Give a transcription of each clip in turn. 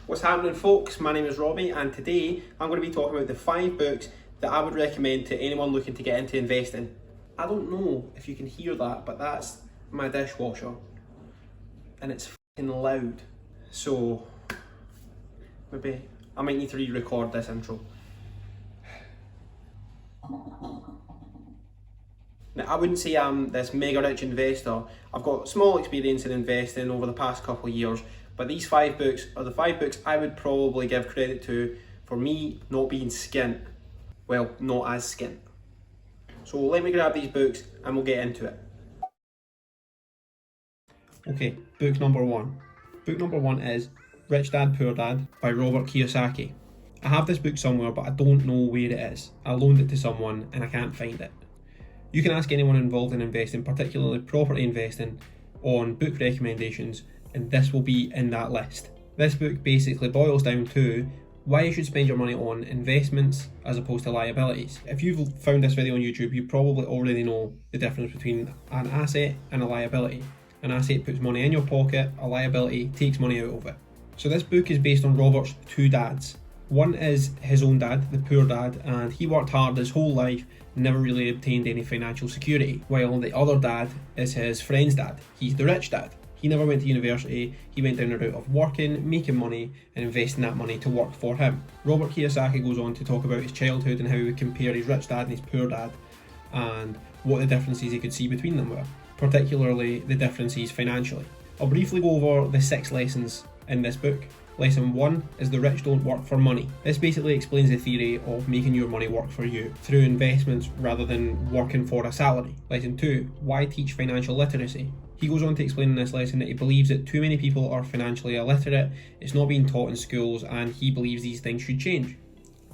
What's happening, folks? My name is Robbie, and today I'm going to be talking about the 5 books that I would recommend to anyone looking to get into investing. I don't know if you can hear that, but that's my dishwasher, and it's fucking loud. So maybe I might need to re-record this intro. Now, I wouldn't say I'm this mega rich investor. I've got small experience in investing over the past couple of years, but these 5 books are the 5 books I would probably give credit to for me not being skint. Well, not as skint. So let me grab these books and we'll get into it. Okay, book number 1. Book number 1 is Rich Dad Poor Dad by Robert Kiyosaki. I have this book somewhere, but I don't know where it is. I loaned it to someone and I can't find it. You can ask anyone involved in investing, particularly property investing, on book recommendations, and this will be in that list. This book basically boils down to why you should spend your money on investments as opposed to liabilities. If you've found this video on YouTube, you probably already know the difference between an asset and a liability. An asset puts money in your pocket, a liability takes money out of it. So this book is based on Robert's 2 dads. One is his own dad, the poor dad, and he worked hard his whole life, never really obtained any financial security, while the other dad is his friend's dad. He's the rich dad. He never went to university, he went down the route of working, making money, and investing that money to work for him. Robert Kiyosaki goes on to talk about his childhood and how he would compare his rich dad and his poor dad, and what the differences he could see between them were, particularly the differences financially. I'll briefly go over the 6 lessons in this book. Lesson 1 is the rich don't work for money. This basically explains the theory of making your money work for you through investments rather than working for a salary. Lesson 2, why teach financial literacy? He goes on to explain in this lesson that he believes that too many people are financially illiterate, it's not being taught in schools, and he believes these things should change.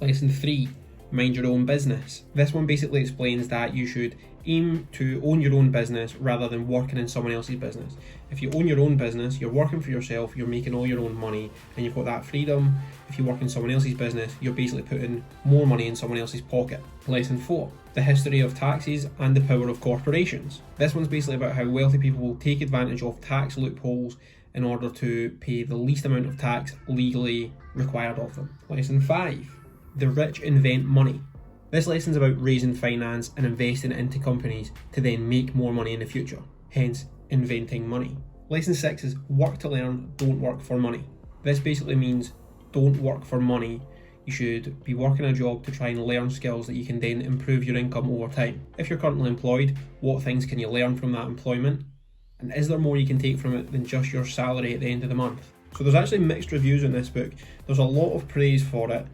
Lesson 3, mind your own business. This one basically explains that you should aim to own your own business rather than working in someone else's business. If you own your own business, you're working for yourself, you're making all your own money, and you've got that freedom. If you work in someone else's business, you're basically putting more money in someone else's pocket. Lesson 4, the history of taxes and the power of corporations. This one's basically about how wealthy people will take advantage of tax loopholes in order to pay the least amount of tax legally required of them. Lesson 5, the rich invent money. This lesson's about raising finance and investing into companies to then make more money in the future, hence inventing money. Lesson 6 is work to learn, don't work for money. This basically means don't work for money. You should be working a job to try and learn skills that you can then improve your income over time. If you're currently employed, what things can you learn from that employment? And is there more you can take from it than just your salary at the end of the month? So there's actually mixed reviews in this book. There's a lot of praise for it.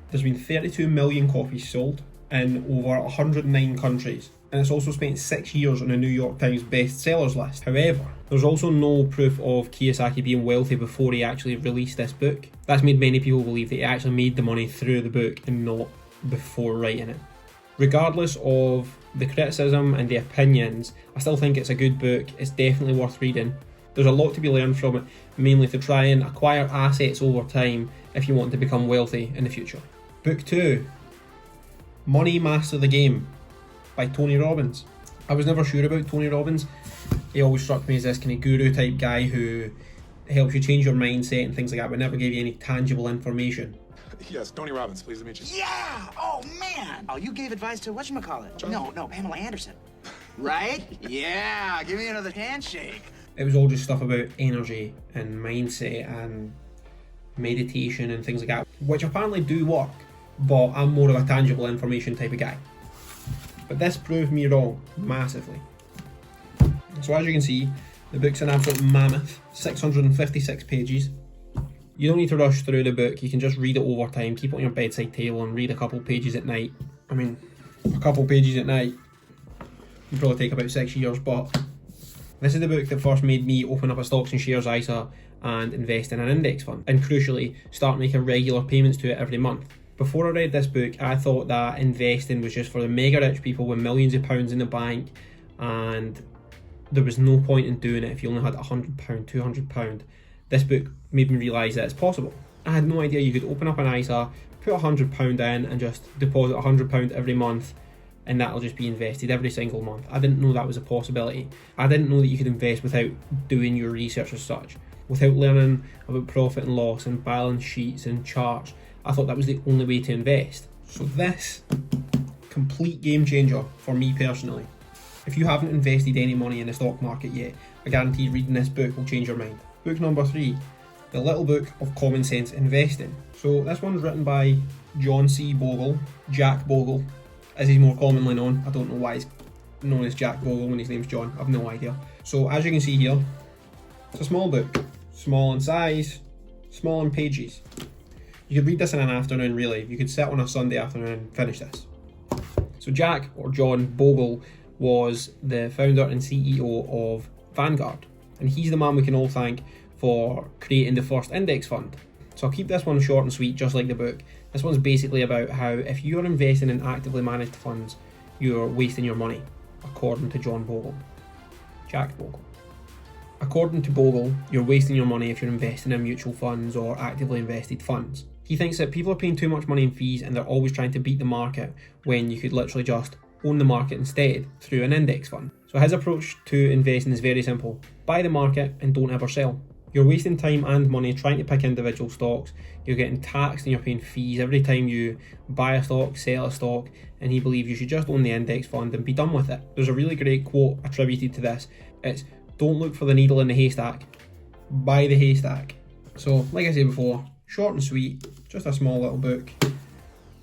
There's been 32 million copies sold in over 109 countries, and it's also spent 6 years on the New York Times bestsellers list. However, there's also no proof of Kiyosaki being wealthy before he actually released this book. That's made many people believe that he actually made the money through the book and not before writing it. Regardless of the criticism and the opinions, I still think it's a good book. It's definitely worth reading. There's a lot to be learned from it, mainly to try and acquire assets over time if you want to become wealthy in the future. Book 2, Money Master the Game by Tony Robbins. I was never sure about Tony Robbins. He always struck me as this kind of guru type guy who helps you change your mindset and things like that, but never gave you any tangible information. Yes, Tony Robbins, pleased to meet you. Yeah! Oh, man! Oh, you gave advice to whatchamacallit? No, Pamela Anderson. Right? Yeah, give me another handshake. It was all just stuff about energy and mindset and meditation and things like that, which apparently do work, but I'm more of a tangible information type of guy. But this proved me wrong massively. So as you can see, the book's an absolute mammoth, 656 pages. You don't need to rush through the book, you can just read it over time, keep it on your bedside table and read a couple pages at night. I mean, a couple pages at night would probably take about 6 years, but this is the book that first made me open up a stocks and shares ISA and invest in an index fund, and crucially, start making regular payments to it every month. Before I read this book, I thought that investing was just for the mega rich people with millions of pounds in the bank, and there was no point in doing it if you only had £100, £200. This book made me realise that it's possible. I had no idea you could open up an ISA, put £100 in and just deposit £100 every month, and that'll just be invested every single month. I didn't know that was a possibility. I didn't know that you could invest without doing your research as such. without learning about profit and loss and balance sheets and charts. I thought that was the only way to invest. So this, complete game changer for me personally. If you haven't invested any money in the stock market yet, I guarantee reading this book will change your mind. Book number 3, The Little Book of Common Sense Investing. So this one's written by John C. Bogle, Jack Bogle, as he's more commonly known. I don't know why he's known as Jack Bogle when his name's John, I've no idea. So as you can see here, it's a small book, small in size, small in pages. You could read this in an afternoon really. You could sit on a Sunday afternoon and finish this. So Jack, or John Bogle, was the founder and CEO of Vanguard, and he's the man we can all thank for creating the first index fund. So I'll keep this one short and sweet, just like the book. This one's basically about how if you're investing in actively managed funds, you're wasting your money, according to John Bogle. Jack Bogle. According to Bogle, you're wasting your money if you're investing in mutual funds or actively invested funds. He thinks that people are paying too much money in fees and they're always trying to beat the market when you could literally just own the market instead through an index fund. So his approach to investing is very simple. Buy the market and don't ever sell. You're wasting time and money trying to pick individual stocks. You're getting taxed and you're paying fees every time you buy a stock, sell a stock, and he believes you should just own the index fund and be done with it. There's a really great quote attributed to this. It's, "Don't look for the needle in the haystack, buy the haystack." So like I said before, short and sweet, just a small little book,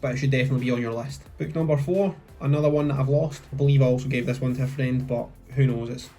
but it should definitely be on your list. Book number 4, another one that I've lost. I believe I also gave this one to a friend, but who knows, it's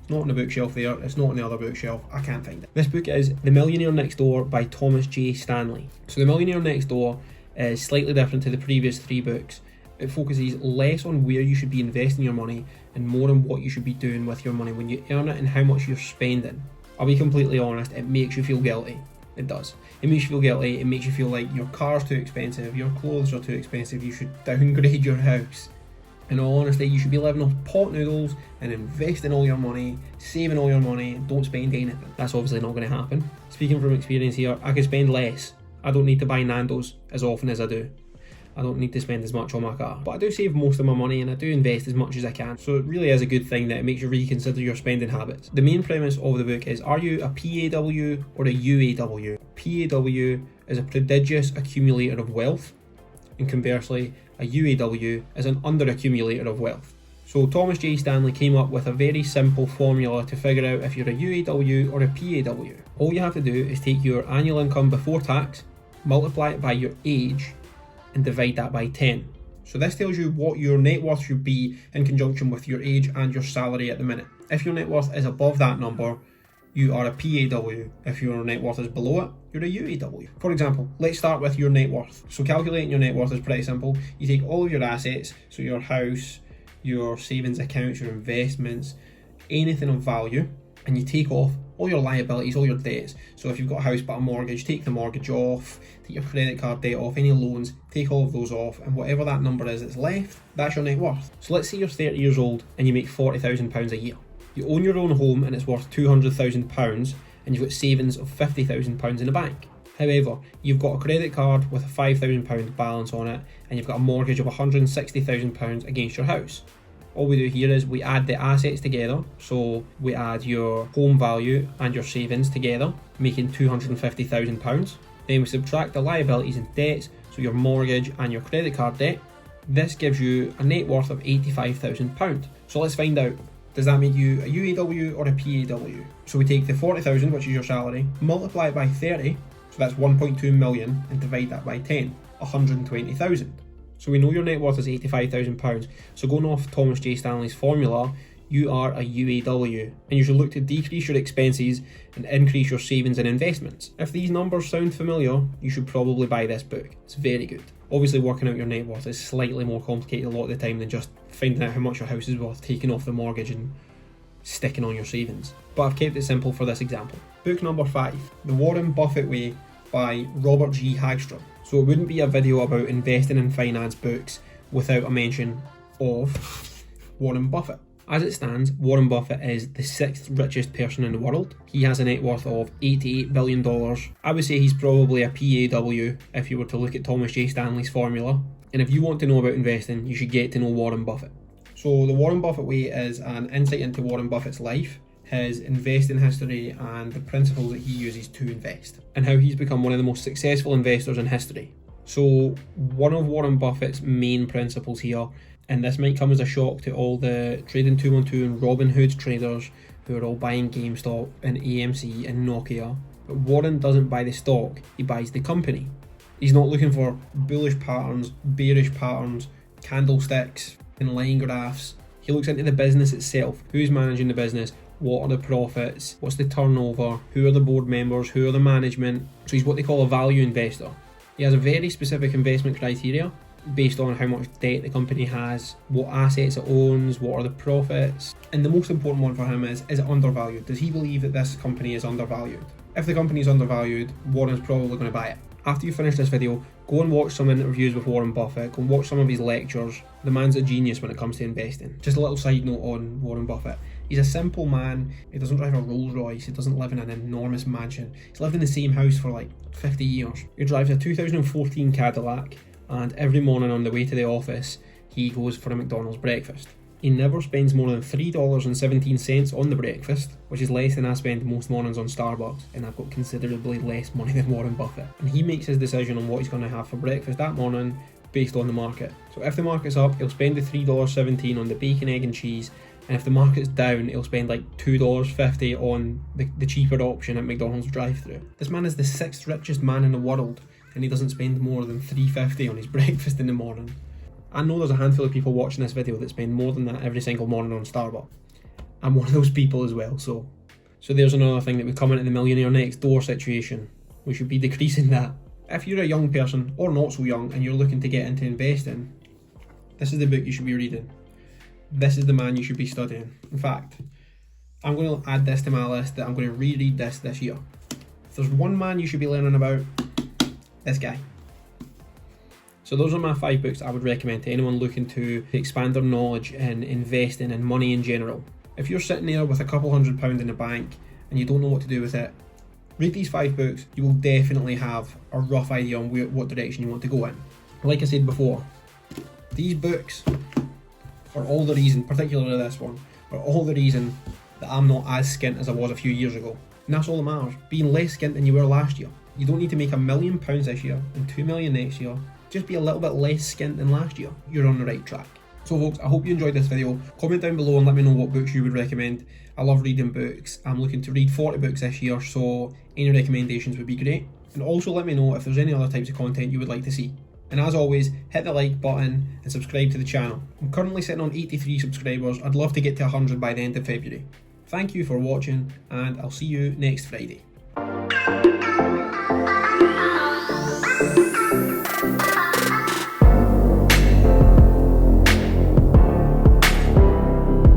not on the bookshelf there, it's not on the other bookshelf, I can't find it. This book is The Millionaire Next Door by Thomas J. Stanley. So The Millionaire Next Door is slightly different to the previous 3 books. It focuses less on where you should be investing your money and more on what you should be doing with your money when you earn it and how much you're spending. I'll be completely honest, it makes you feel guilty. It does. It makes you feel guilty, it makes you feel like your car's too expensive, your clothes are too expensive, you should downgrade your house. In all honesty, you should be living off pot noodles and investing all your money, saving all your money, and don't spend anything. That's obviously not going to happen. Speaking from experience here, I can spend less. I don't need to buy Nando's as often as I do. I don't need to spend as much on my car. But I do save most of my money and I do invest as much as I can. So it really is a good thing that it makes you reconsider your spending habits. The main premise of the book is, are you a PAW or a UAW? PAW is a prodigious accumulator of wealth, and conversely, a UAW is an under-accumulator of wealth. So Thomas J. Stanley came up with a very simple formula to figure out if you're a UAW or a PAW. All you have to do is take your annual income before tax, multiply it by your age, and divide that by 10. So this tells you what your net worth should be in conjunction with your age and your salary at the minute. If your net worth is above that number, you are a PAW. If your net worth is below it, you're a UAW. For example, let's start with your net worth. So calculating your net worth is pretty simple. You take all of your assets, so your house, your savings accounts, your investments, anything of value, and you take off all your liabilities, all your debts. So if you've got a house but a mortgage, take the mortgage off, take your credit card debt off, any loans, take all of those off, and whatever that number is that's left, that's your net worth. So let's say you're 30 years old and you make £40,000 a year. You own your own home and it's worth £200,000 and you've got savings of £50,000 in the bank. However, you've got a credit card with a £5,000 balance on it and you've got a mortgage of £160,000 against your house. All we do here is we add the assets together, so we add your home value and your savings together, making £250,000. Then we subtract the liabilities and debts, so your mortgage and your credit card debt. This gives you a net worth of £85,000. So let's find out, does that make you a UAW or a PAW? So we take the 40,000, which is your salary, multiply it by 30, so that's 1.2 million, and divide that by 10, 120,000. So we know your net worth is £85,000. So going off Thomas J. Stanley's formula, you are a UAW, and you should look to decrease your expenses and increase your savings and investments. If these numbers sound familiar, you should probably buy this book. It's very good. Obviously, working out your net worth is slightly more complicated a lot of the time than just finding out how much your house is worth, taking off the mortgage and sticking on your savings. But I've kept it simple for this example. Book number 5, The Warren Buffett Way by Robert G. Hagstrom. So it wouldn't be a video about investing in finance books without a mention of Warren Buffett. As it stands, Warren Buffett is the 6th richest person in the world. He has a net worth of $88 billion. I would say he's probably a PAW if you were to look at Thomas J. Stanley's formula. And if you want to know about investing, you should get to know Warren Buffett. So the Warren Buffett Way is an insight into Warren Buffett's life his investing history and the principles that he uses to invest, and how he's become one of the most successful investors in history. So one of Warren Buffett's main principles here, and this might come as a shock to all the Trading 212 and Robinhood traders who are all buying GameStop and AMC and Nokia, but Warren doesn't buy the stock, he buys the company. He's not looking for bullish patterns, bearish patterns, candlesticks and line graphs. He looks into the business itself. Who's managing the business? What are the profits? What's the turnover? Who are the board members? Who are the management? So he's what they call a value investor. He has a very specific investment criteria based on how much debt the company has, what assets it owns, what are the profits. And the most important one for him is it undervalued? Does he believe that this company is undervalued? If the company is undervalued, Warren's probably going to buy it. After you finish this video, go and watch some interviews with Warren Buffett, go and watch some of his lectures. The man's a genius when it comes to investing. Just a little side note on Warren Buffett. He's a simple man, he doesn't drive a Rolls Royce, he doesn't live in an enormous mansion. He's lived in the same house for like 50 years. He drives a 2014 Cadillac, and every morning on the way to the office, he goes for a McDonald's breakfast. He never spends more than $3.17 on the breakfast, which is less than I spend most mornings on Starbucks, and I've got considerably less money than Warren Buffett. And he makes his decision on what he's going to have for breakfast that morning based on the market. So if the market's up, he'll spend the $3.17 on the bacon, egg and cheese, and if the market's down, he'll spend like $2.50 on the cheaper option at McDonald's drive-thru. This man is the 6th richest man in the world, and he doesn't spend more than $3.50 on his breakfast in the morning. I know there's a handful of people watching this video that spend more than that every single morning on Starbucks. I'm one of those people as well, so there's another thing that we come into the millionaire next door situation. We should be decreasing that. If you're a young person, or not so young, and you're looking to get into investing, this is the book you should be reading. This is the man you should be studying. In fact, I'm going to add this to my list that I'm going to reread this year. If there's one man you should be learning about, this guy. So those are my 5 books I would recommend to anyone looking to expand their knowledge in investing and money in general. If you're sitting there with a couple £100 in the bank and you don't know what to do with it, read these 5 books. You will definitely have a rough idea on what direction you want to go in. Like I said before, these books are all the reason, particularly this one, are all the reason that I'm not as skint as I was a few years ago. And that's all that matters, being less skint than you were last year. You don't need to make £1 million this year and £2 million next year. Just be a little bit less skint than last year. You're on the right track. So folks, I hope you enjoyed this video. Comment down below and let me know what books you would recommend. I love reading books. I'm looking to read 40 books this year, so any recommendations would be great. And also let me know if there's any other types of content you would like to see. And as always, hit the like button and subscribe to the channel. I'm currently sitting on 83 subscribers. I'd love to get to 100 by the end of February. Thank you for watching, and I'll see you next Friday.